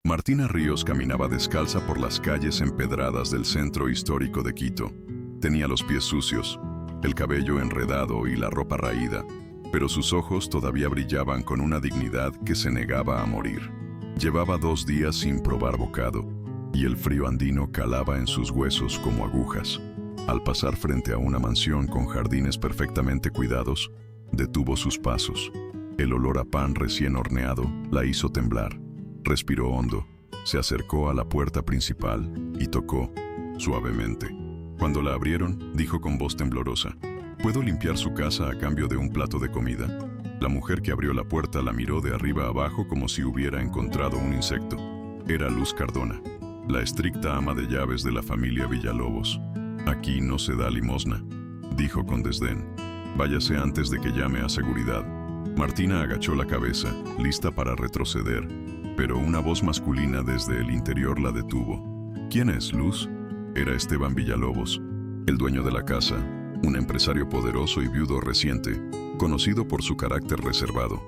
Martina Ríos caminaba descalza por las calles empedradas del centro histórico de Quito. Tenía los pies sucios, el cabello enredado y la ropa raída, pero sus ojos todavía brillaban con una dignidad que se negaba a morir. Llevaba 2 días sin probar bocado, y el frío andino calaba en sus huesos como agujas. Al pasar frente a una mansión con jardines perfectamente cuidados, detuvo sus pasos. El olor a pan recién horneado la hizo temblar. Respiró hondo, se acercó a la puerta principal y tocó, suavemente. Cuando la abrieron, dijo con voz temblorosa: «¿Puedo limpiar su casa a cambio de un plato de comida?». La mujer que abrió la puerta la miró de arriba a abajo como si hubiera encontrado un insecto. Era Luz Cardona, la estricta ama de llaves de la familia Villalobos. «Aquí no se da limosna», dijo con desdén. «Váyase antes de que llame a seguridad». Martina agachó la cabeza, lista para retroceder, pero una voz masculina desde el interior la detuvo. «¿Quién es, Luz?». Era Esteban Villalobos, el dueño de la casa, un empresario poderoso y viudo reciente, conocido por su carácter reservado.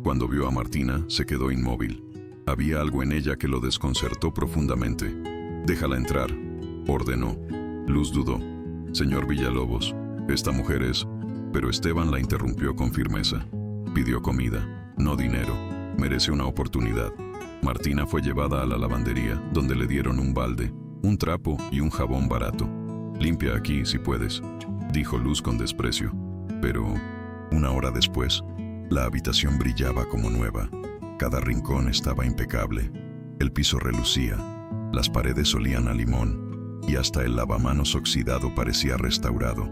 Cuando vio a Martina, se quedó inmóvil. Había algo en ella que lo desconcertó profundamente. «Déjala entrar», ordenó. Luz dudó. «Señor Villalobos, esta mujer es…». Pero Esteban la interrumpió con firmeza. «Pidió comida, no dinero. Merece una oportunidad». Martina fue llevada a la lavandería, donde le dieron un balde, un trapo y un jabón barato. «Limpia aquí, si puedes», dijo Luz con desprecio. Pero, 1 hora después, la habitación brillaba como nueva. Cada rincón estaba impecable. El piso relucía, las paredes olían a limón, y hasta el lavamanos oxidado parecía restaurado.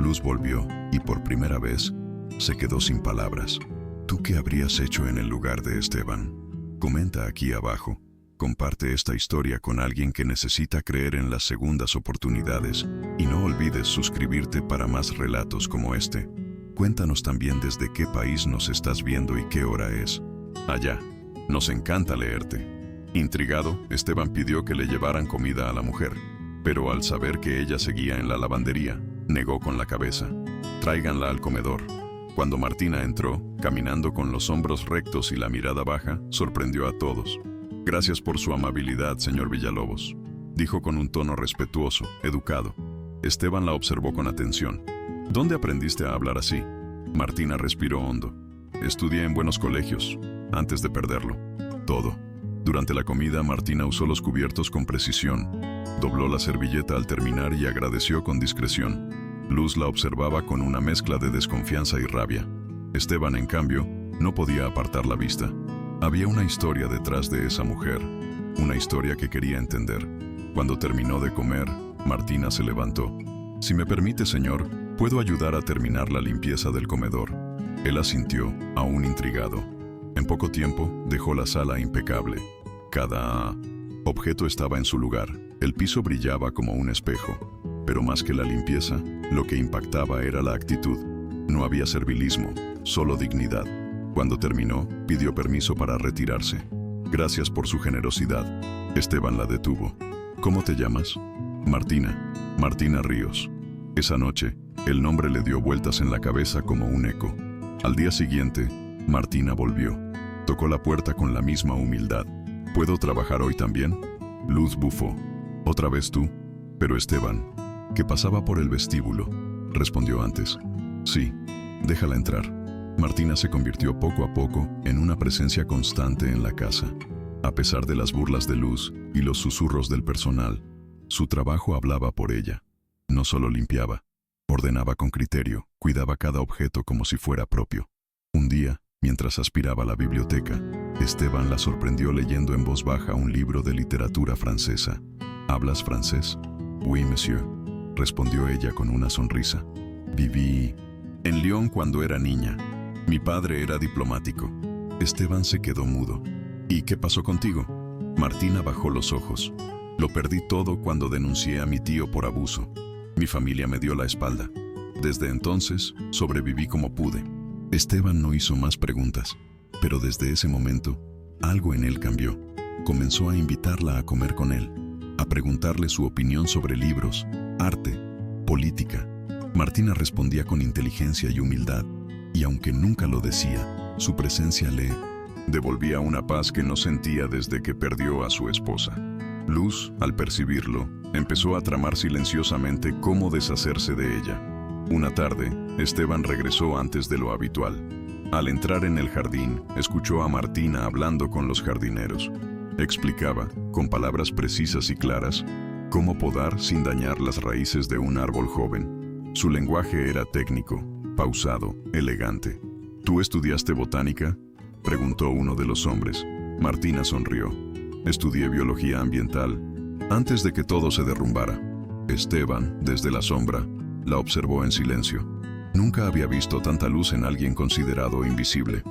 Luz volvió, y por primera vez, se quedó sin palabras. ¿Tú qué habrías hecho en el lugar de Esteban? Comenta aquí abajo. Comparte esta historia con alguien que necesita creer en las segundas oportunidades, y no olvides suscribirte para más relatos como este. Cuéntanos también desde qué país nos estás viendo y qué hora es. Allá. Nos encanta leerte. Intrigado, Esteban pidió que le llevaran comida a la mujer, pero al saber que ella seguía en la lavandería, negó con la cabeza. «Tráiganla al comedor». Cuando Martina entró, caminando con los hombros rectos y la mirada baja, sorprendió a todos. «Gracias por su amabilidad, señor Villalobos», dijo con un tono respetuoso, educado. Esteban la observó con atención. «¿Dónde aprendiste a hablar así?». Martina respiró hondo. «Estudié en buenos colegios, antes de perderlo. Todo». Durante la comida, Martina usó los cubiertos con precisión. Dobló la servilleta al terminar y agradeció con discreción. Luz la observaba con una mezcla de desconfianza y rabia. Esteban, en cambio, no podía apartar la vista. Había una historia detrás de esa mujer, una historia que quería entender. Cuando terminó de comer, Martina se levantó. «Si me permite, señor, ¿puedo ayudar a terminar la limpieza del comedor?». Él asintió, aún intrigado. En poco tiempo, dejó la sala impecable. Cada objeto estaba en su lugar. El piso brillaba como un espejo. Pero más que la limpieza, lo que impactaba era la actitud. No había servilismo, solo dignidad. Cuando terminó, pidió permiso para retirarse. «Gracias por su generosidad». Esteban la detuvo. «¿Cómo te llamas?». «Martina. Martina Ríos». Esa noche, el nombre le dio vueltas en la cabeza como un eco. Al día siguiente, Martina volvió. Tocó la puerta con la misma humildad. «¿Puedo trabajar hoy también?». Luz bufó. «¿Otra vez tú?». Pero Esteban, que pasaba por el vestíbulo, respondió antes. «Sí, déjala entrar». Martina se convirtió poco a poco en una presencia constante en la casa. A pesar de las burlas de Luz y los susurros del personal, su trabajo hablaba por ella. No solo limpiaba, ordenaba con criterio, cuidaba cada objeto como si fuera propio. Un día, mientras aspiraba a la biblioteca, Esteban la sorprendió leyendo en voz baja un libro de literatura francesa. «¿Hablas francés?». «Oui, monsieur», respondió ella con una sonrisa. «Viví en Lyon cuando era niña. Mi padre era diplomático». Esteban se quedó mudo. «¿Y qué pasó contigo?». Martina bajó los ojos. «Lo perdí todo cuando denuncié a mi tío por abuso. Mi familia me dio la espalda. Desde entonces, sobreviví como pude». Esteban no hizo más preguntas, pero desde ese momento, algo en él cambió. Comenzó a invitarla a comer con él, a preguntarle su opinión sobre libros, arte, política. Martina respondía con inteligencia y humildad, y aunque nunca lo decía, su presencia le Devolvía una paz que no sentía desde que perdió a su esposa. Luz, al percibirlo, empezó a tramar silenciosamente cómo deshacerse de ella. Una tarde, Esteban regresó antes de lo habitual. Al entrar en el jardín, escuchó a Martina hablando con los jardineros. Explicaba, con palabras precisas y claras, cómo podar sin dañar las raíces de un árbol joven. Su lenguaje era técnico, pausado, elegante. ¿Tú estudiaste botánica?, preguntó uno de los hombres. Martina sonrió. Estudié biología ambiental, antes de que todo se derrumbara. Esteban, desde la sombra, la observó en silencio. Nunca había visto tanta luz en alguien considerado invisible.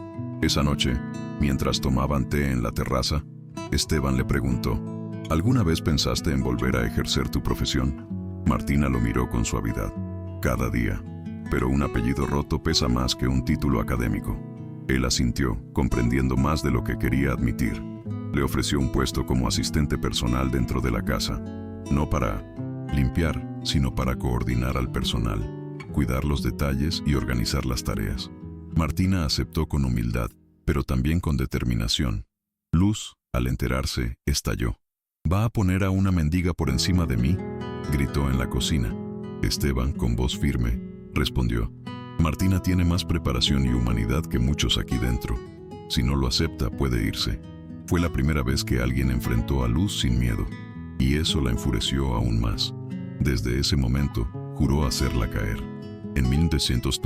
Esa noche, mientras tomaban té en la terraza, Esteban le preguntó, ¿alguna vez pensaste en volver a ejercer tu profesión? Martina lo miró con suavidad. Cada día. Pero un apellido roto pesa más que un título académico. Él asintió, comprendiendo más de lo que quería admitir. Le ofreció un puesto como asistente personal dentro de la casa, no para limpiar, sino para coordinar al personal, cuidar los detalles y organizar las tareas. Martina aceptó con humildad, pero también con determinación. Luz, al enterarse, estalló. ¿Va a poner a una mendiga por encima de mí?, gritó en la cocina. Esteban, con voz firme, respondió, Martina tiene más preparación y humanidad que muchos aquí dentro. Si no lo acepta, puede irse. Fue la primera vez que alguien enfrentó a Luz sin miedo, y eso la enfureció aún más. Desde ese momento, juró hacerla caer. En 1900,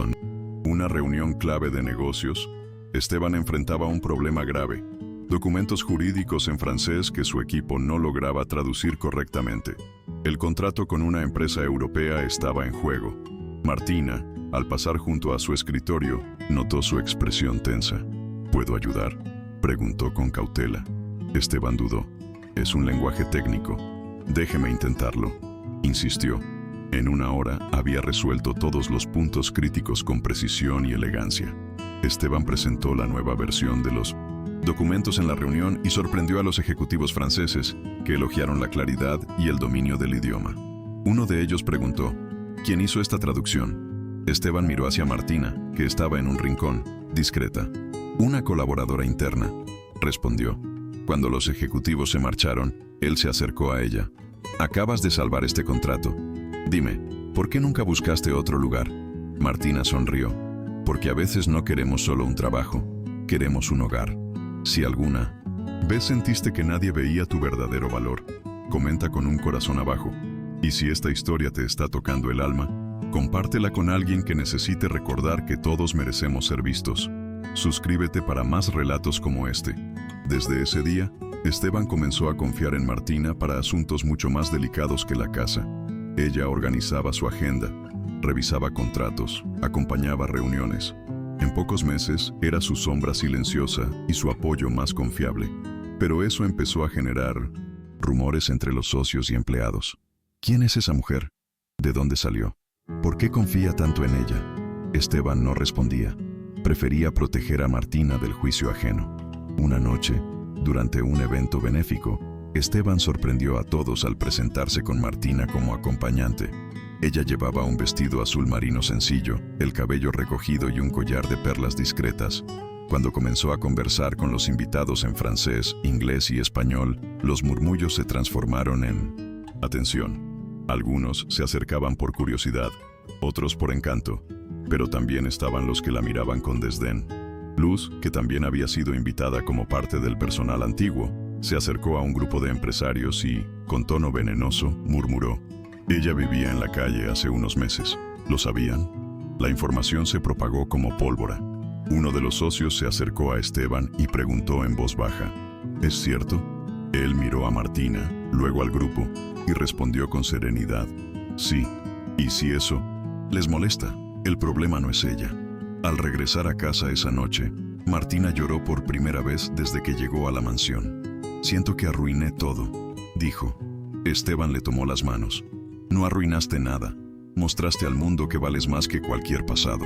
una reunión clave de negocios, Esteban enfrentaba un problema grave. Documentos jurídicos en francés que su equipo no lograba traducir correctamente. El contrato con una empresa europea estaba en juego. Martina, al pasar junto a su escritorio, notó su expresión tensa. ¿Puedo ayudar?, preguntó con cautela. Esteban dudó. Es un lenguaje técnico. Déjeme intentarlo, insistió. En una hora había resuelto todos los puntos críticos con precisión y elegancia. Esteban presentó la nueva versión de los documentos en la reunión y sorprendió a los ejecutivos franceses, que elogiaron la claridad y el dominio del idioma. Uno de ellos preguntó, ¿quién hizo esta traducción? Esteban miró hacia Martina, que estaba en un rincón, discreta. Una colaboradora interna, respondió. Cuando los ejecutivos se marcharon, él se acercó a ella. Acabas de salvar este contrato. Dime, ¿por qué nunca buscaste otro lugar? Martina sonrió. Porque a veces no queremos solo un trabajo, queremos un hogar. Si alguna vez sentiste que nadie veía tu verdadero valor, comenta con un corazón abajo. Y si esta historia te está tocando el alma, compártela con alguien que necesite recordar que todos merecemos ser vistos. Suscríbete para más relatos como este. Desde ese día, Esteban comenzó a confiar en Martina para asuntos mucho más delicados que la casa. Ella organizaba su agenda, revisaba contratos, acompañaba reuniones. En pocos meses, era su sombra silenciosa y su apoyo más confiable. Pero eso empezó a generar rumores entre los socios y empleados. ¿Quién es esa mujer? ¿De dónde salió? ¿Por qué confía tanto en ella? Esteban no respondía. Prefería proteger a Martina del juicio ajeno. Una noche, durante un evento benéfico, Esteban sorprendió a todos al presentarse con Martina como acompañante. Ella llevaba un vestido azul marino sencillo, el cabello recogido y un collar de perlas discretas. Cuando comenzó a conversar con los invitados en francés, inglés y español, los murmullos se transformaron en atención. Algunos se acercaban por curiosidad, otros por encanto, pero también estaban los que la miraban con desdén. Luz, que también había sido invitada como parte del personal antiguo, se acercó a un grupo de empresarios y, con tono venenoso, murmuró. Ella vivía en la calle hace unos meses. ¿Lo sabían? La información se propagó como pólvora. Uno de los socios se acercó a Esteban y preguntó en voz baja, ¿es cierto? Él miró a Martina, luego al grupo, y respondió con serenidad, sí. ¿Y si eso les molesta? El problema no es ella. Al regresar a casa esa noche, Martina lloró por primera vez desde que llegó a la mansión. Siento que arruiné todo, dijo. Esteban le tomó las manos. No arruinaste nada. Mostraste al mundo que vales más que cualquier pasado.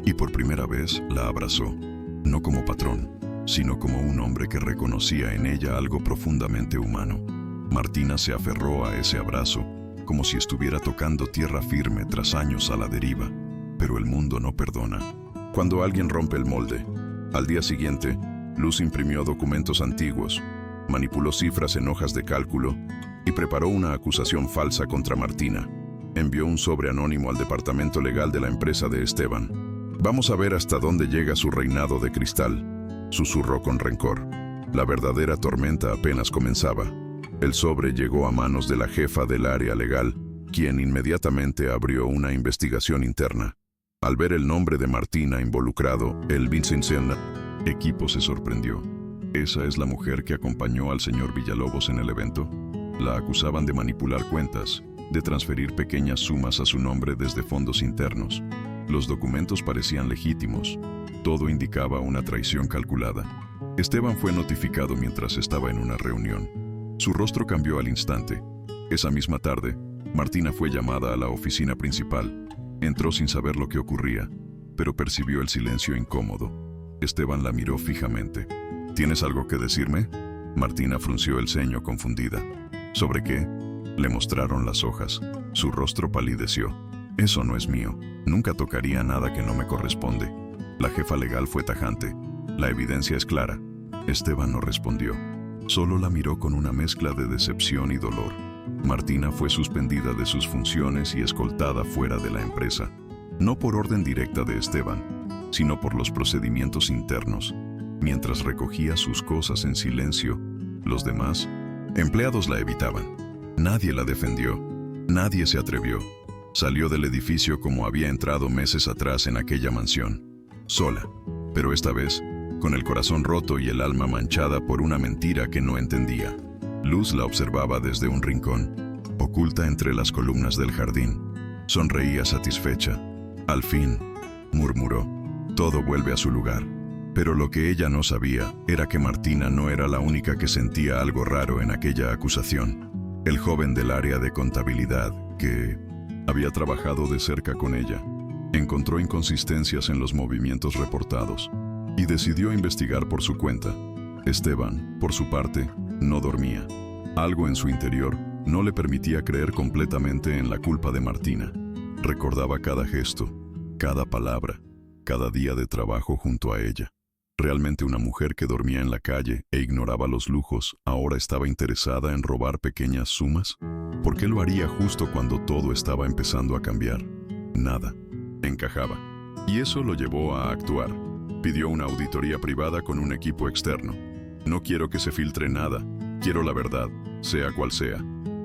Y por primera vez la abrazó, no como patrón, sino como un hombre que reconocía en ella algo profundamente humano. Martina se aferró a ese abrazo, como si estuviera tocando tierra firme tras años a la deriva. Pero el mundo no perdona. Cuando alguien rompe el molde. Al día siguiente, Luz imprimió documentos antiguos, manipuló cifras en hojas de cálculo y preparó una acusación falsa contra Martina. Envió un sobre anónimo al departamento legal de la empresa de Esteban. «Vamos a ver hasta dónde llega su reinado de cristal», susurró con rencor. La verdadera tormenta apenas comenzaba. El sobre llegó a manos de la jefa del área legal, quien inmediatamente abrió una investigación interna. Al ver el nombre de Martina involucrado, el Vincenzo equipo se sorprendió. ¿Esa es la mujer que acompañó al señor Villalobos en el evento? La acusaban de manipular cuentas, de transferir pequeñas sumas a su nombre desde fondos internos. Los documentos parecían legítimos. Todo indicaba una traición calculada. Esteban fue notificado mientras estaba en una reunión. Su rostro cambió al instante. Esa misma tarde, Martina fue llamada a la oficina principal. Entró sin saber lo que ocurría, pero percibió el silencio incómodo. Esteban la miró fijamente. «¿Tienes algo que decirme?» Martina frunció el ceño confundida. «¿Sobre qué?» Le mostraron las hojas. Su rostro palideció. «Eso no es mío. Nunca tocaría nada que no me corresponde». La jefa legal fue tajante. «La evidencia es clara». Esteban no respondió. Solo la miró con una mezcla de decepción y dolor. Martina fue suspendida de sus funciones y escoltada fuera de la empresa. No por orden directa de Esteban, sino por los procedimientos internos. Mientras recogía sus cosas en silencio, los demás empleados la evitaban. Nadie la defendió. Nadie se atrevió. Salió del edificio como había entrado meses atrás en aquella mansión. Sola, pero esta vez con el corazón roto y el alma manchada por una mentira que no entendía. Luz la observaba desde un rincón, oculta entre las columnas del jardín. Sonreía satisfecha. «Al fin», murmuró, «todo vuelve a su lugar». Pero lo que ella no sabía era que Martina no era la única que sentía algo raro en aquella acusación. El joven del área de contabilidad, que había trabajado de cerca con ella, encontró inconsistencias en los movimientos reportados y decidió investigar por su cuenta. Esteban, por su parte, no dormía. Algo en su interior no le permitía creer completamente en la culpa de Martina. Recordaba cada gesto, cada palabra, cada día de trabajo junto a ella. Realmente una mujer que dormía en la calle e ignoraba los lujos, ahora estaba interesada en robar pequeñas sumas. ¿Por qué lo haría justo cuando todo estaba empezando a cambiar? Nada encajaba. Y eso lo llevó a actuar. Pidió una auditoría privada con un equipo externo. «No quiero que se filtre nada. Quiero la verdad, sea cual sea».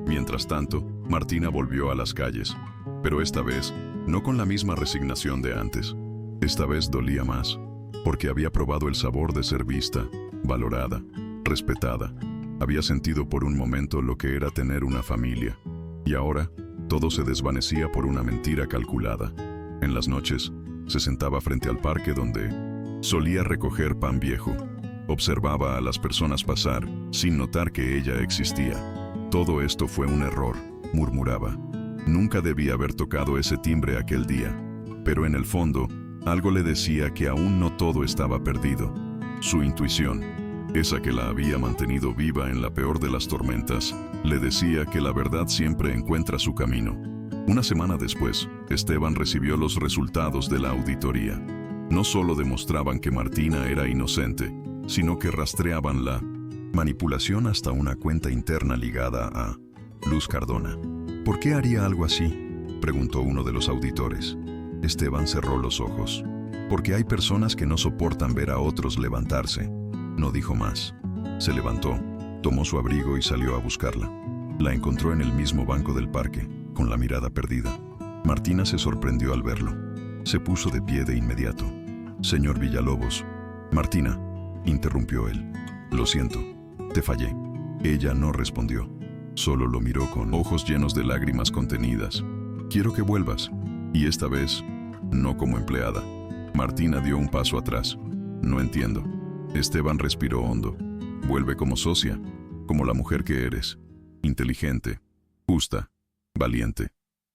Mientras tanto, Martina volvió a las calles. Pero esta vez, no con la misma resignación de antes. Esta vez dolía más, porque había probado el sabor de ser vista, valorada, respetada. Había sentido por un momento lo que era tener una familia. Y ahora, todo se desvanecía por una mentira calculada. En las noches, se sentaba frente al parque donde solía recoger pan viejo. Observaba a las personas pasar, sin notar que ella existía. «Todo esto fue un error», murmuraba. «Nunca debía haber tocado ese timbre aquel día». Pero en el fondo, algo le decía que aún no todo estaba perdido. Su intuición, esa que la había mantenido viva en la peor de las tormentas, le decía que la verdad siempre encuentra su camino. Una semana después, Esteban recibió los resultados de la auditoría. No solo demostraban que Martina era inocente, sino que rastreaban la manipulación hasta una cuenta interna ligada a Luz Cardona. «¿Por qué haría algo así?», preguntó uno de los auditores. Esteban cerró los ojos. «Porque hay personas que no soportan ver a otros levantarse». No dijo más. Se levantó, tomó su abrigo y salió a buscarla. La encontró en el mismo banco del parque, con la mirada perdida. Martina se sorprendió al verlo. Se puso de pie de inmediato. «Señor Villalobos». «Martina», interrumpió él. «Lo siento, te fallé». Ella no respondió. Solo lo miró con ojos llenos de lágrimas contenidas. «Quiero que vuelvas». Y esta vez, no como empleada. Martina dio un paso atrás. «No entiendo». Esteban respiró hondo. «Vuelve como socia, como la mujer que eres. Inteligente, justa, valiente».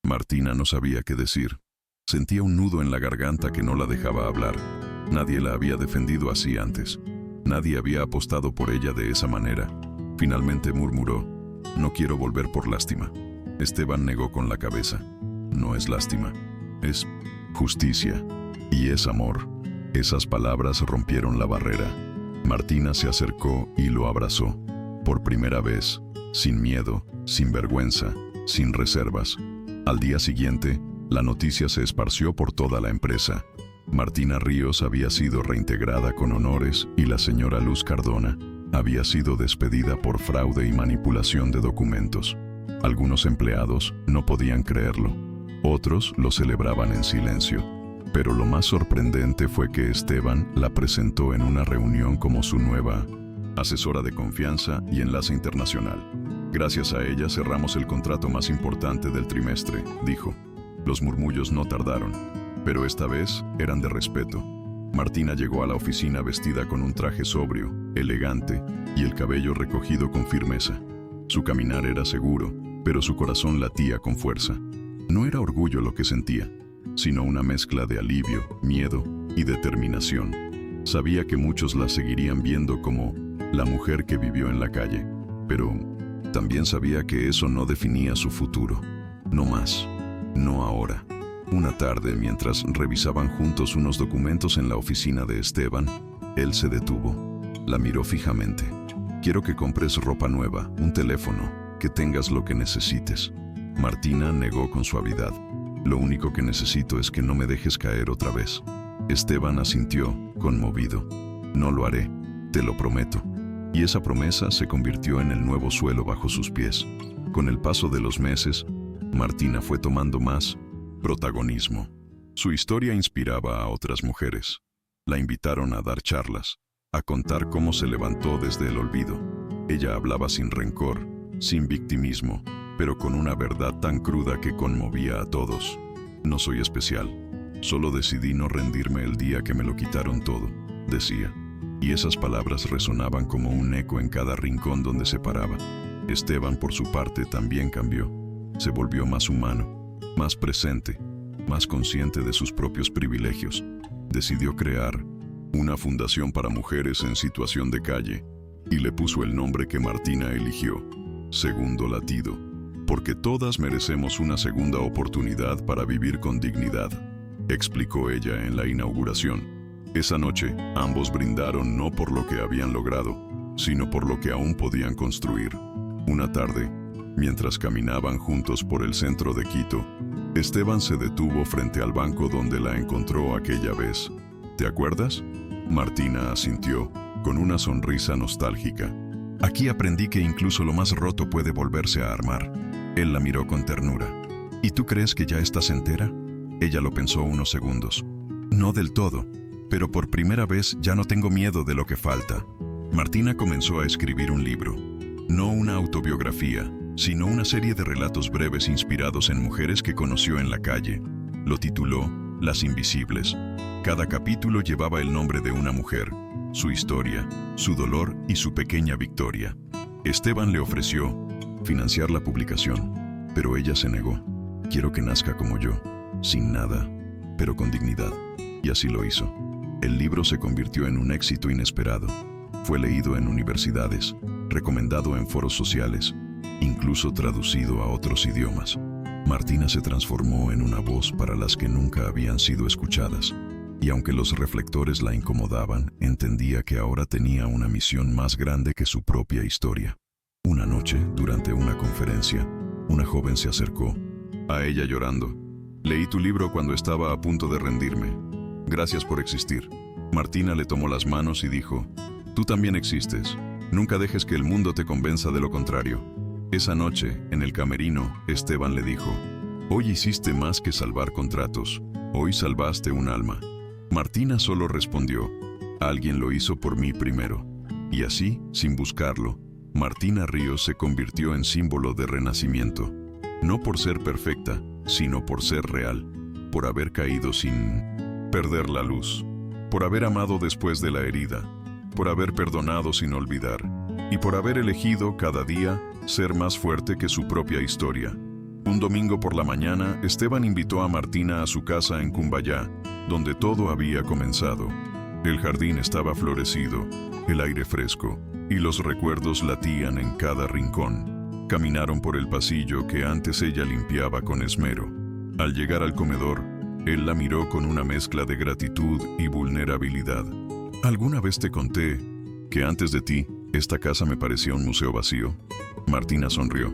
Martina no sabía qué decir. Sentía un nudo en la garganta que no la dejaba hablar. Nadie la había defendido así antes. Nadie había apostado por ella de esa manera. Finalmente murmuró: «No quiero volver por lástima». Esteban negó con la cabeza. «No es lástima, es justicia y es amor». Esas palabras rompieron la barrera. Martina se acercó y lo abrazó. Por primera vez, sin miedo, sin vergüenza, sin reservas. Al día siguiente, la noticia se esparció por toda la empresa. Martina Ríos había sido reintegrada con honores y la señora Luz Cardona había sido despedida por fraude y manipulación de documentos. Algunos empleados no podían creerlo, otros lo celebraban en silencio. Pero lo más sorprendente fue que Esteban la presentó en una reunión como su nueva asesora de confianza y enlace internacional. Gracias a ella cerramos el contrato más importante del trimestre, dijo. Los murmullos no tardaron, pero esta vez eran de respeto. Martina llegó a la oficina vestida con un traje sobrio, elegante y el cabello recogido con firmeza. Su caminar era seguro, pero su corazón latía con fuerza. No era orgullo lo que sentía, sino una mezcla de alivio, miedo y determinación. Sabía que muchos la seguirían viendo como la mujer que vivió en la calle, pero también sabía que eso no definía su futuro. No más, no ahora. Una tarde, mientras revisaban juntos unos documentos en la oficina de Esteban, él se detuvo. La miró fijamente. Quiero que compres ropa nueva, un teléfono, que tengas lo que necesites. Martina negó con suavidad. Lo único que necesito es que no me dejes caer otra vez. Esteban asintió, conmovido. No lo haré, te lo prometo. Y esa promesa se convirtió en el nuevo suelo bajo sus pies. Con el paso de los meses, Martina fue tomando más protagonismo. Su historia inspiraba a otras mujeres. La invitaron a dar charlas, a contar cómo se levantó desde el olvido. Ella hablaba sin rencor, sin victimismo, pero con una verdad tan cruda que conmovía a todos. No soy especial, solo decidí no rendirme el día que me lo quitaron todo, decía. Y esas palabras resonaban como un eco en cada rincón donde se paraba. Esteban, por su parte, también cambió. Se volvió más humano, más presente, más consciente de sus propios privilegios. Decidió crear una fundación para mujeres en situación de calle y le puso el nombre que Martina eligió, Segundo Latido, porque todas merecemos una segunda oportunidad para vivir con dignidad, explicó ella en la inauguración. Esa noche, ambos brindaron no por lo que habían logrado, sino por lo que aún podían construir. Una tarde, mientras caminaban juntos por el centro de Quito, Esteban se detuvo frente al banco donde la encontró aquella vez. ¿Te acuerdas? Martina asintió, con una sonrisa nostálgica. Aquí aprendí que incluso lo más roto puede volverse a armar. Él la miró con ternura. ¿Y tú crees que ya estás entera? Ella lo pensó unos segundos. No del todo, pero por primera vez ya no tengo miedo de lo que falta. Martina comenzó a escribir un libro. No una autobiografía, sino una serie de relatos breves inspirados en mujeres que conoció en la calle. Lo tituló Las Invisibles. Cada capítulo llevaba el nombre de una mujer, su historia, su dolor y su pequeña victoria. Esteban le ofreció financiar la publicación, pero ella se negó. Quiero que nazca como yo, sin nada, pero con dignidad. Y así lo hizo. El libro se convirtió en un éxito inesperado. Fue leído en universidades, recomendado en foros sociales, incluso traducido a otros idiomas. Martina se transformó en una voz para las que nunca habían sido escuchadas, y aunque los reflectores la incomodaban, entendía que ahora tenía una misión más grande que su propia historia. Una noche, durante una conferencia, una joven se acercó a ella llorando. Leí tu libro cuando estaba a punto de rendirme. Gracias por existir. Martina le tomó las manos y dijo, tú también existes. Nunca dejes que el mundo te convenza de lo contrario. Esa noche, en el camerino, Esteban le dijo, hoy hiciste más que salvar contratos. Hoy salvaste un alma. Martina solo respondió, alguien lo hizo por mí primero. Y así, sin buscarlo, Martina Ríos se convirtió en símbolo de renacimiento. No por ser perfecta, sino por ser real. Por haber caído sin perder la luz. Por haber amado después de la herida. Por haber perdonado sin olvidar. Y por haber elegido cada día ser más fuerte que su propia historia. Un domingo por la mañana, Esteban invitó a Martina a su casa en Cumbayá, donde todo había comenzado. El jardín estaba florecido, el aire fresco, y los recuerdos latían en cada rincón. Caminaron por el pasillo que antes ella limpiaba con esmero. Al llegar al comedor, él la miró con una mezcla de gratitud y vulnerabilidad. ¿Alguna vez te conté que antes de ti, esta casa me parecía un museo vacío. Martina sonrió.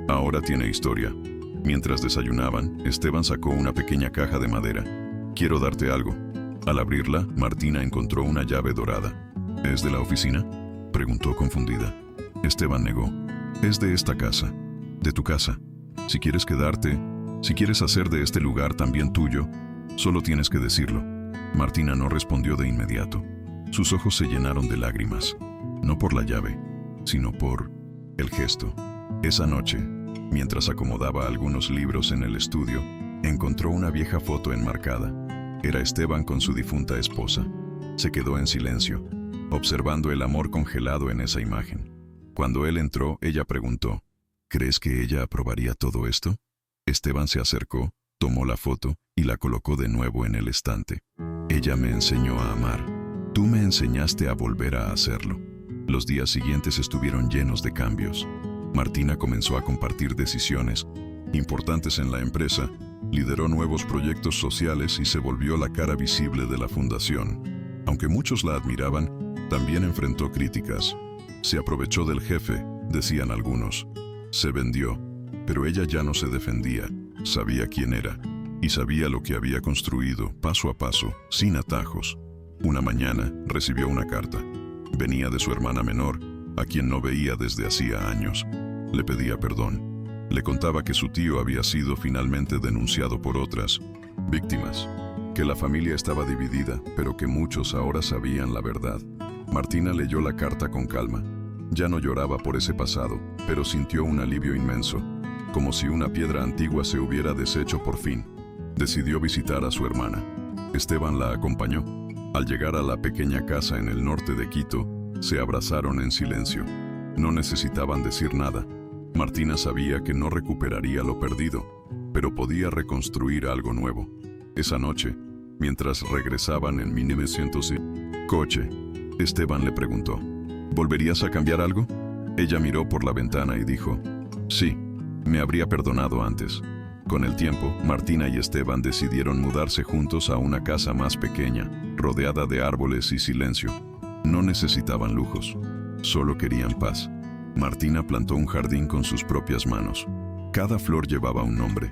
Ahora tiene historia. Mientras desayunaban, Esteban sacó una pequeña caja de madera. Quiero darte algo. Al abrirla, Martina encontró una llave dorada. ¿Es de la oficina?, preguntó confundida. Esteban negó. Es de esta casa. De tu casa. Si quieres quedarte, si quieres hacer de este lugar también tuyo, solo tienes que decirlo. Martina no respondió de inmediato. Sus ojos se llenaron de lágrimas. No por la llave, sino por el gesto. Esa noche, mientras acomodaba algunos libros en el estudio, encontró una vieja foto enmarcada. Era Esteban con su difunta esposa. Se quedó en silencio, observando el amor congelado en esa imagen. Cuando él entró, ella preguntó, ¿crees que ella aprobaría todo esto? Esteban se acercó, tomó la foto y la colocó de nuevo en el estante. Ella me enseñó a amar. Tú me enseñaste a volver a hacerlo. Los días siguientes estuvieron llenos de cambios. Martina comenzó a compartir decisiones importantes en la empresa, lideró nuevos proyectos sociales y se volvió la cara visible de la fundación. Aunque muchos la admiraban, también enfrentó críticas. Se aprovechó del jefe, decían algunos. Se vendió, pero ella ya no se defendía. Sabía quién era y sabía lo que había construido, paso a paso, sin atajos. Una mañana recibió una carta. Venía de su hermana menor, a quien no veía desde hacía años. Le pedía perdón. Le contaba que su tío había sido finalmente denunciado por otras víctimas, que la familia estaba dividida, pero que muchos ahora sabían la verdad. Martina leyó la carta con calma. Ya no lloraba por ese pasado, pero sintió un alivio inmenso, como si una piedra antigua se hubiera deshecho por fin. Decidió visitar a su hermana. Esteban la acompañó. Al llegar a la pequeña casa en el norte de Quito, se abrazaron en silencio. No necesitaban decir nada. Martina sabía que no recuperaría lo perdido, pero podía reconstruir algo nuevo. Esa noche, mientras regresaban en 1900 coche, Esteban le preguntó, ¿volverías a cambiar algo? Ella miró por la ventana y dijo, sí, me habría perdonado antes. Con el tiempo, Martina y Esteban decidieron mudarse juntos a una casa más pequeña, rodeada de árboles y silencio. No necesitaban lujos, solo querían paz. Martina plantó un jardín con sus propias manos. Cada flor llevaba un nombre: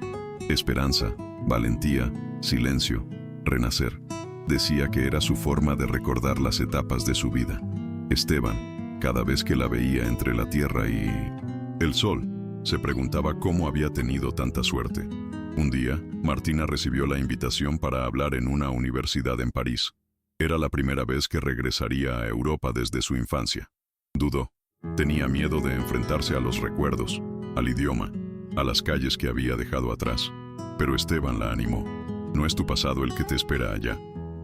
esperanza, valentía, silencio, renacer. Decía que era su forma de recordar las etapas de su vida. Esteban, cada vez que la veía entre la tierra y el sol, se preguntaba cómo había tenido tanta suerte. Un día, Martina recibió la invitación para hablar en una universidad en París. Era la primera vez que regresaría a Europa desde su infancia. Dudó. Tenía miedo de enfrentarse a los recuerdos, al idioma, a las calles que había dejado atrás. Pero Esteban la animó. No es tu pasado el que te espera allá,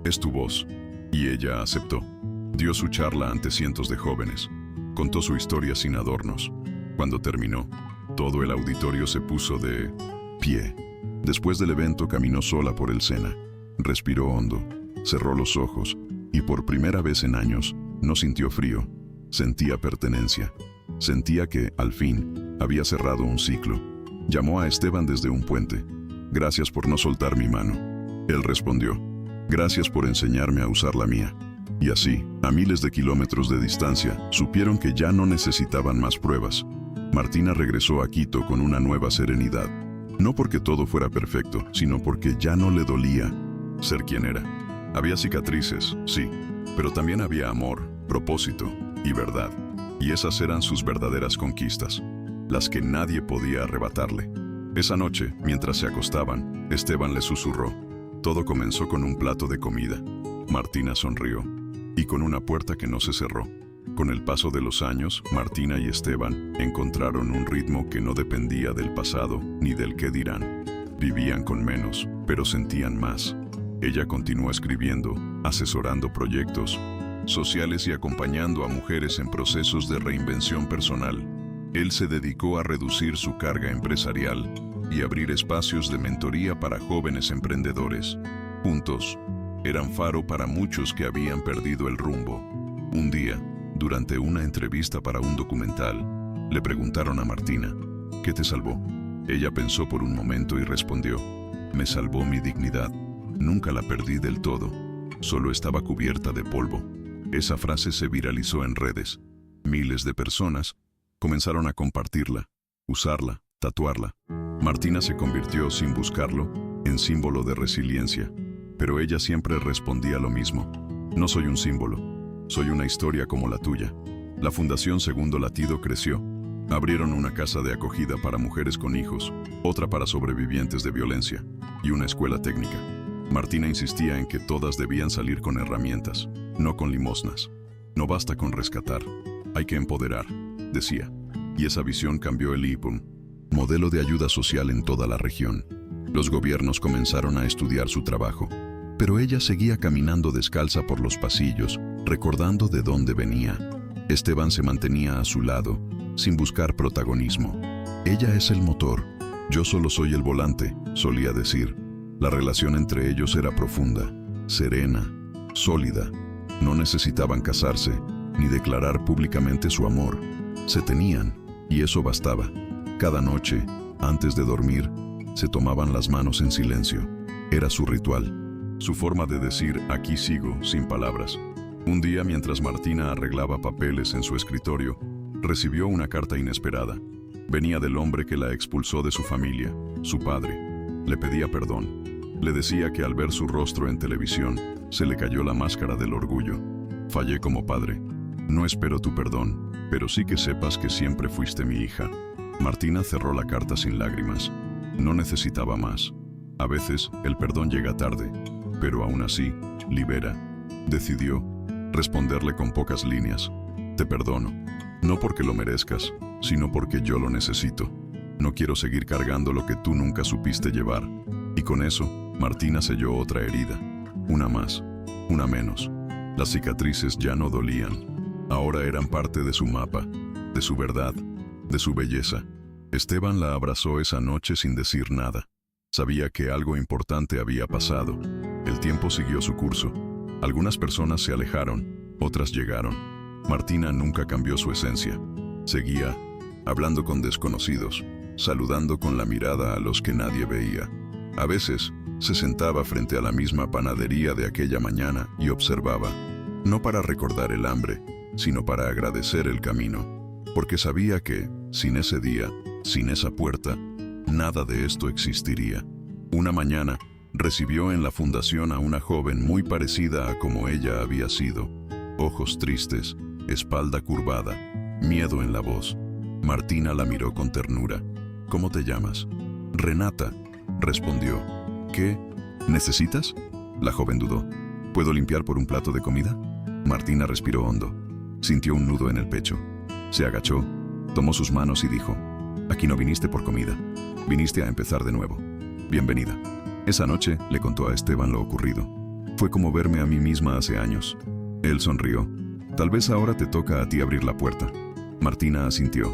es tu voz. Y ella aceptó. Dio su charla ante cientos de jóvenes. Contó su historia sin adornos. Cuando terminó, todo el auditorio se puso de pie. Después del evento caminó sola por el Sena. Respiró hondo, cerró los ojos y por primera vez en años no sintió frío. Sentía pertenencia. Sentía que, al fin, había cerrado un ciclo. Llamó a Esteban desde un puente. Gracias por no soltar mi mano. Él respondió, gracias por enseñarme a usar la mía. Y así, a miles de kilómetros de distancia, supieron que ya no necesitaban más pruebas. Martina regresó a Quito con una nueva serenidad. No porque todo fuera perfecto, sino porque ya no le dolía ser quien era. Había cicatrices, sí, pero también había amor, propósito y verdad. Y esas eran sus verdaderas conquistas, las que nadie podía arrebatarle. Esa noche, mientras se acostaban, Esteban le susurró. Todo comenzó con un plato de comida. Martina sonrió. Y con una puerta que no se cerró. Con el paso de los años, Martina y Esteban encontraron un ritmo que no dependía del pasado ni del qué dirán. Vivían con menos, pero sentían más. Ella continuó escribiendo, asesorando proyectos sociales y acompañando a mujeres en procesos de reinvención personal. Él se dedicó a reducir su carga empresarial y abrir espacios de mentoría para jóvenes emprendedores. Juntos, eran faro para muchos que habían perdido el rumbo. Un día, durante una entrevista para un documental, le preguntaron a Martina, ¿qué te salvó? Ella pensó por un momento y respondió, me salvó mi dignidad. Nunca la perdí del todo, solo estaba cubierta de polvo. Esa frase se viralizó en redes. Miles de personas comenzaron a compartirla, usarla, tatuarla. Martina se convirtió, sin buscarlo, en símbolo de resiliencia. Pero ella siempre respondía lo mismo. No soy un símbolo, soy una historia como la tuya. La Fundación Segundo Latido creció. Abrieron una casa de acogida para mujeres con hijos, otra para sobrevivientes de violencia y una escuela técnica. Martina insistía en que todas debían salir con herramientas, no con limosnas. No basta con rescatar, hay que empoderar, decía. Y esa visión cambió el IPUM, modelo de ayuda social en toda la región. Los gobiernos comenzaron a estudiar su trabajo, pero ella seguía caminando descalza por los pasillos, recordando de dónde venía. Esteban se mantenía a su lado, sin buscar protagonismo. Ella es el motor, yo solo soy el volante, solía decir. La relación entre ellos era profunda, serena, sólida. No necesitaban casarse, ni declarar públicamente su amor. Se tenían, y eso bastaba. Cada noche, antes de dormir, se tomaban las manos en silencio. Era su ritual, su forma de decir aquí sigo, sin palabras. Un día, mientras Martina arreglaba papeles en su escritorio, recibió una carta inesperada. Venía del hombre que la expulsó de su familia, su padre. Le pedía perdón. Le decía que al ver su rostro en televisión, se le cayó la máscara del orgullo. Fallé como padre. No espero tu perdón, pero sí que sepas que siempre fuiste mi hija. Martina cerró la carta sin lágrimas. No necesitaba más. A veces, el perdón llega tarde, pero aún así, libera. Decidió responderle con pocas líneas. Te perdono. No porque lo merezcas, sino porque yo lo necesito. No quiero seguir cargando lo que tú nunca supiste llevar. Y con eso, Martina selló otra herida. Una más, una menos. Las cicatrices ya no dolían. Ahora eran parte de su mapa, de su verdad, de su belleza. Esteban la abrazó esa noche sin decir nada. Sabía que algo importante había pasado. El tiempo siguió su curso. Algunas personas se alejaron, otras llegaron. Martina nunca cambió su esencia. Seguía hablando con desconocidos, saludando con la mirada a los que nadie veía. A veces, se sentaba frente a la misma panadería de aquella mañana y observaba, no para recordar el hambre, sino para agradecer el camino, porque sabía que, sin ese día, sin esa puerta, nada de esto existiría. Una mañana, recibió en la fundación a una joven muy parecida a como ella había sido. Ojos tristes, espalda curvada, miedo en la voz. Martina la miró con ternura. ¿Cómo te llamas? Renata, respondió. ¿Qué? ¿Necesitas? La joven dudó. ¿Puedo limpiar por un plato de comida? Martina respiró hondo. Sintió un nudo en el pecho. Se agachó, tomó sus manos y dijo, aquí no viniste por comida, viniste a empezar de nuevo. Bienvenida. Esa noche le contó a Esteban lo ocurrido. Fue como verme a mí misma hace años. Él sonrió. Tal vez ahora te toca a ti abrir la puerta. Martina asintió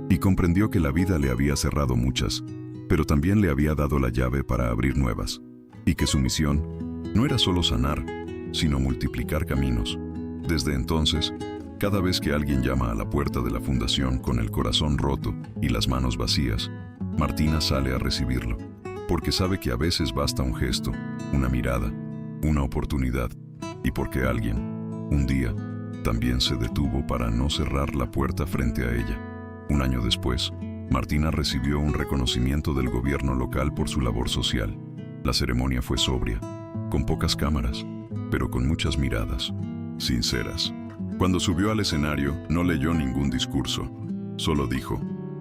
y comprendió que la vida le había cerrado muchas, pero también le había dado la llave para abrir nuevas, y que su misión no era solo sanar, sino multiplicar caminos. Desde entonces, cada vez que alguien llama a la puerta de la fundación con el corazón roto y las manos vacías, Martina sale a recibirlo, porque sabe que a veces basta un gesto, una mirada, una oportunidad, y porque alguien, un día, también se detuvo para no cerrar la puerta frente a ella. Un año después, Martina recibió un reconocimiento del gobierno local por su labor social. La ceremonia fue sobria, con pocas cámaras, pero con muchas miradas, sinceras. Cuando subió al escenario, no leyó ningún discurso. Solo dijo,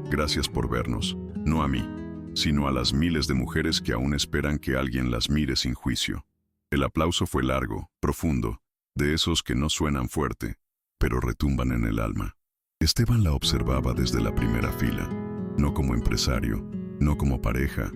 gracias por vernos, no a mí, sino a las miles de mujeres que aún esperan que alguien las mire sin juicio. El aplauso fue largo, profundo, de esos que no suenan fuerte, pero retumban en el alma. Esteban la observaba desde la primera fila, no como empresario, no como pareja,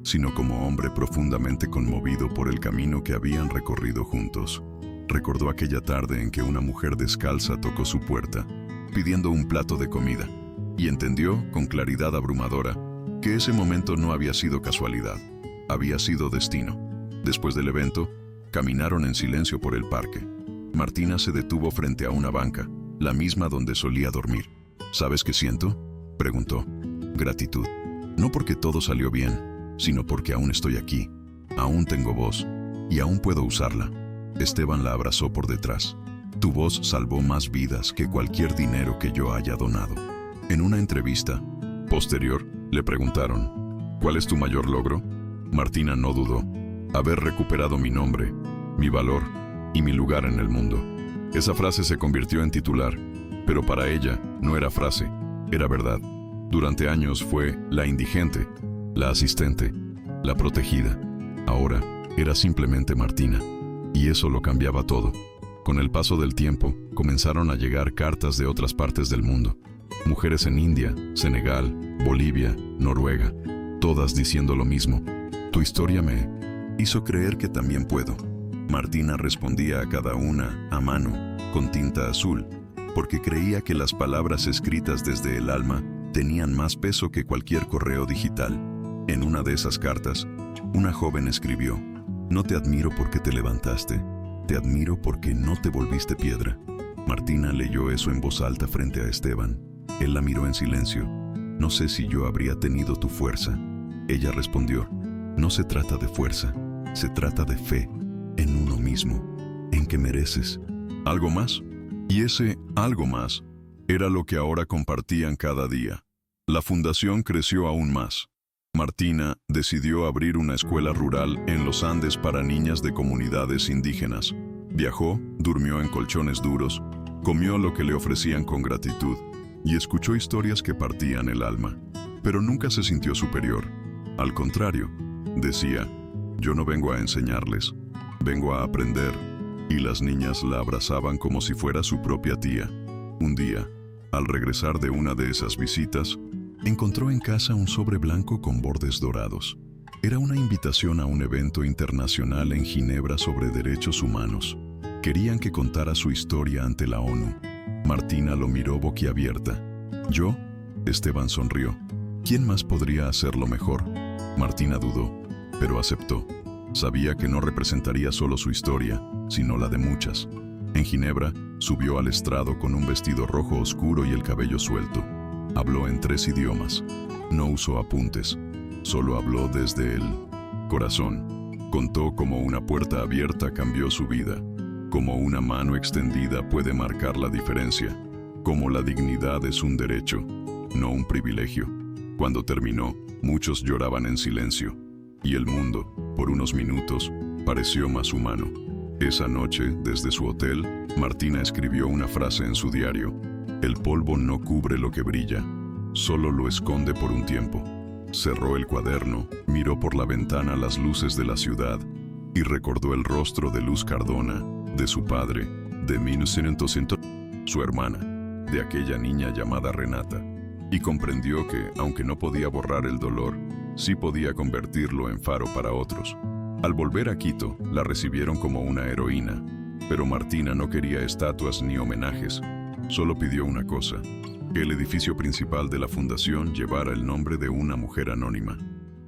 sino como hombre profundamente conmovido por el camino que habían recorrido juntos. Recordó aquella tarde en que una mujer descalza tocó su puerta, pidiendo un plato de comida, y entendió, con claridad abrumadora, que ese momento no había sido casualidad, había sido destino. Después del evento, caminaron en silencio por el parque. Martina se detuvo frente a una banca, la misma donde solía dormir. ¿Sabes qué siento?, preguntó. Gratitud. No porque todo salió bien, sino porque aún estoy aquí, aún tengo voz, y aún puedo usarla. Esteban la abrazó por detrás. Tu voz salvó más vidas que cualquier dinero que yo haya donado. En una entrevista posterior, le preguntaron, ¿cuál es tu mayor logro? Martina no dudó. Haber recuperado mi nombre, mi valor y mi lugar en el mundo. Esa frase se convirtió en titular, pero para ella no era frase, era verdad. Durante años fue la indigente, la asistente, la protegida. Ahora era simplemente Martina, y eso lo cambiaba todo. Con el paso del tiempo, comenzaron a llegar cartas de otras partes del mundo. Mujeres en India, Senegal, Bolivia, Noruega, todas diciendo lo mismo. Tu historia me hizo creer que también puedo. Martina respondía a cada una a mano, con tinta azul, porque creía que las palabras escritas desde el alma tenían más peso que cualquier correo digital. En una de esas cartas, una joven escribió, no te admiro porque te levantaste, te admiro porque no te volviste piedra. Martina leyó eso en voz alta frente a Esteban. Él la miró en silencio. No sé si yo habría tenido tu fuerza. Ella respondió, no se trata de fuerza, se trata de fe en uno mismo, en que mereces algo más. Y ese algo más era lo que ahora compartían cada día. La fundación creció aún más. Martina decidió abrir una escuela rural en los Andes para niñas de comunidades indígenas. Viajó, durmió en colchones duros, comió lo que le ofrecían con gratitud y escuchó historias que partían el alma. Pero nunca se sintió superior. Al contrario, decía, yo no vengo a enseñarles, vengo a aprender. Y las niñas la abrazaban como si fuera su propia tía. Un día, al regresar de una de esas visitas, encontró en casa un sobre blanco con bordes dorados. Era una invitación a un evento internacional en Ginebra sobre derechos humanos. Querían que contara su historia ante la ONU. Martina lo miró boquiabierta. ¿Yo? Esteban sonrió. ¿Quién más podría hacerlo mejor? Martina dudó, pero aceptó. Sabía que no representaría solo su historia, sino la de muchas. En Ginebra, subió al estrado con un vestido rojo oscuro y el cabello suelto. Habló en 3 idiomas. No usó apuntes. Solo habló desde el corazón. Contó cómo una puerta abierta cambió su vida. Cómo una mano extendida puede marcar la diferencia. Cómo la dignidad es un derecho, no un privilegio. Cuando terminó, muchos lloraban en silencio. Y el mundo, por unos minutos, pareció más humano. Esa noche, desde su hotel, Martina escribió una frase en su diario. El polvo no cubre lo que brilla, solo lo esconde por un tiempo. Cerró el cuaderno, miró por la ventana las luces de la ciudad y recordó el rostro de Luz Cardona, de su padre, de 1900, su hermana, de aquella niña llamada Renata, y comprendió que, aunque no podía borrar el dolor, sí podía convertirlo en faro para otros. Al volver a Quito, la recibieron como una heroína, pero Martina no quería estatuas ni homenajes. Solo pidió una cosa, que el edificio principal de la fundación llevara el nombre de una mujer anónima.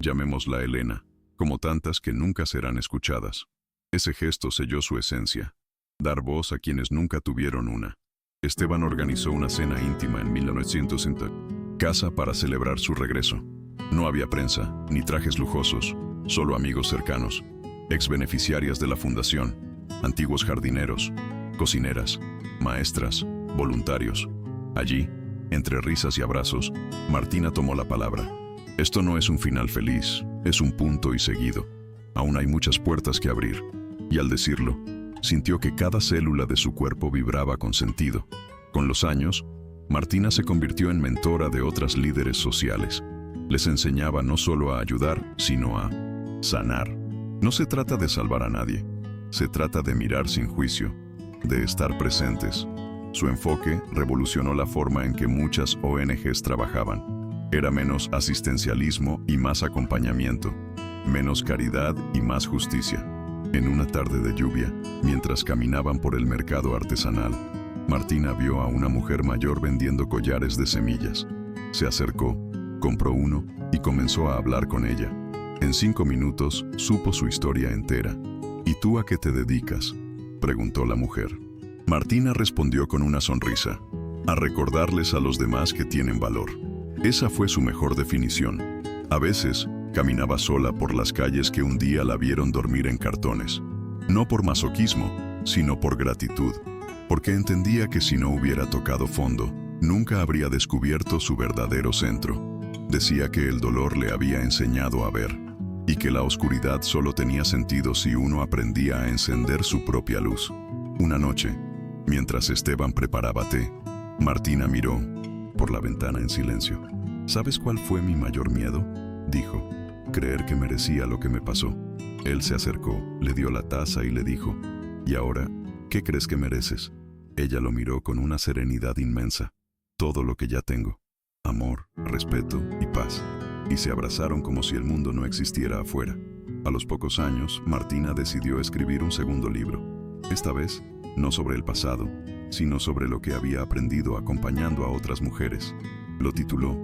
Llamémosla Elena, como tantas que nunca serán escuchadas. Ese gesto selló su esencia, dar voz a quienes nunca tuvieron una. Esteban organizó una cena íntima en 1960, casa para celebrar su regreso. No había prensa, ni trajes lujosos, solo amigos cercanos, ex beneficiarias de la fundación, antiguos jardineros, cocineras, maestras, voluntarios. Allí, entre risas y abrazos, Martina tomó la palabra. Esto no es un final feliz, es un punto y seguido. Aún hay muchas puertas que abrir. Y al decirlo, sintió que cada célula de su cuerpo vibraba con sentido. Con los años, Martina se convirtió en mentora de otras líderes sociales. Les enseñaba no solo a ayudar, sino a sanar. No se trata de salvar a nadie, se trata de mirar sin juicio, de estar presentes. Su enfoque revolucionó la forma en que muchas ONGs trabajaban. Era menos asistencialismo y más acompañamiento, menos caridad y más justicia. En una tarde de lluvia, mientras caminaban por el mercado artesanal, Martina vio a una mujer mayor vendiendo collares de semillas. Se acercó, compró uno y comenzó a hablar con ella. En 5 minutos supo su historia entera. ¿Y tú a qué te dedicas?, preguntó la mujer. Martina respondió con una sonrisa: a recordarles a los demás que tienen valor. Esa fue su mejor definición. A veces, caminaba sola por las calles que un día la vieron dormir en cartones. No por masoquismo, sino por gratitud. porque entendía que si no hubiera tocado fondo, nunca habría descubierto su verdadero centro. Decía que el dolor le había enseñado a ver, y que la oscuridad solo tenía sentido si uno aprendía a encender su propia luz. Una noche, mientras Esteban preparaba té, Martina miró por la ventana en silencio. ¿Sabes cuál fue mi mayor miedo?, dijo. Creer que merecía lo que me pasó. Él se acercó, le dio la taza y le dijo, ¿y ahora qué crees que mereces? Ella lo miró con una serenidad inmensa. Todo lo que ya tengo. Amor, respeto y paz. Y se abrazaron como si el mundo no existiera afuera. A los pocos años, Martina decidió escribir un segundo libro. Esta vez, no sobre el pasado, sino sobre lo que había aprendido acompañando a otras mujeres. Lo tituló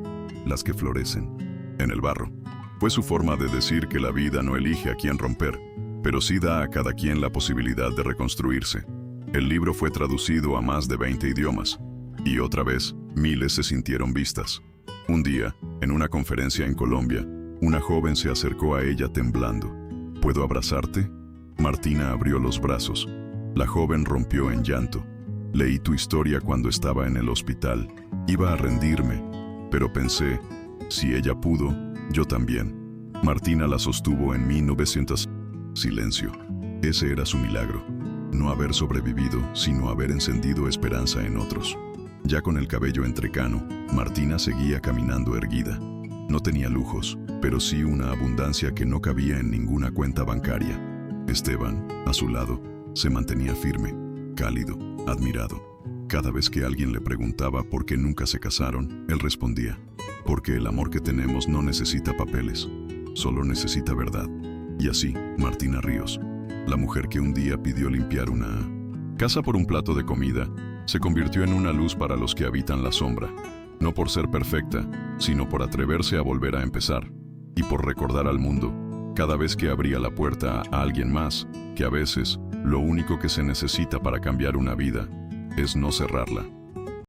Las que florecen en el barro. Fue su forma de decir que la vida no elige a quién romper, pero sí da a cada quien la posibilidad de reconstruirse. El libro fue traducido a más de 20 idiomas, y otra vez, miles se sintieron vistas. Un día, en una conferencia en Colombia, una joven se acercó a ella temblando. ¿Puedo abrazarte? Martina abrió los brazos. La joven rompió en llanto. Leí tu historia cuando estaba en el hospital. Iba a rendirme, pero pensé, si ella pudo, yo también. Martina la sostuvo en 1900. Silencio. Ese era su milagro. No haber sobrevivido, sino haber encendido esperanza en otros. Ya con el cabello entrecano, Martina seguía caminando erguida. No tenía lujos, pero sí una abundancia que no cabía en ninguna cuenta bancaria. Esteban, a su lado, se mantenía firme, cálido, admirado. Cada vez que alguien le preguntaba por qué nunca se casaron, él respondía, porque el amor que tenemos no necesita papeles, solo necesita verdad. Y así, Martina Ríos, la mujer que un día pidió limpiar una casa por un plato de comida, se convirtió en una luz para los que habitan la sombra, no por ser perfecta, sino por atreverse a volver a empezar, y por recordar al mundo, cada vez que abría la puerta a alguien más, que a veces, lo único que se necesita para cambiar una vida, es no cerrarla.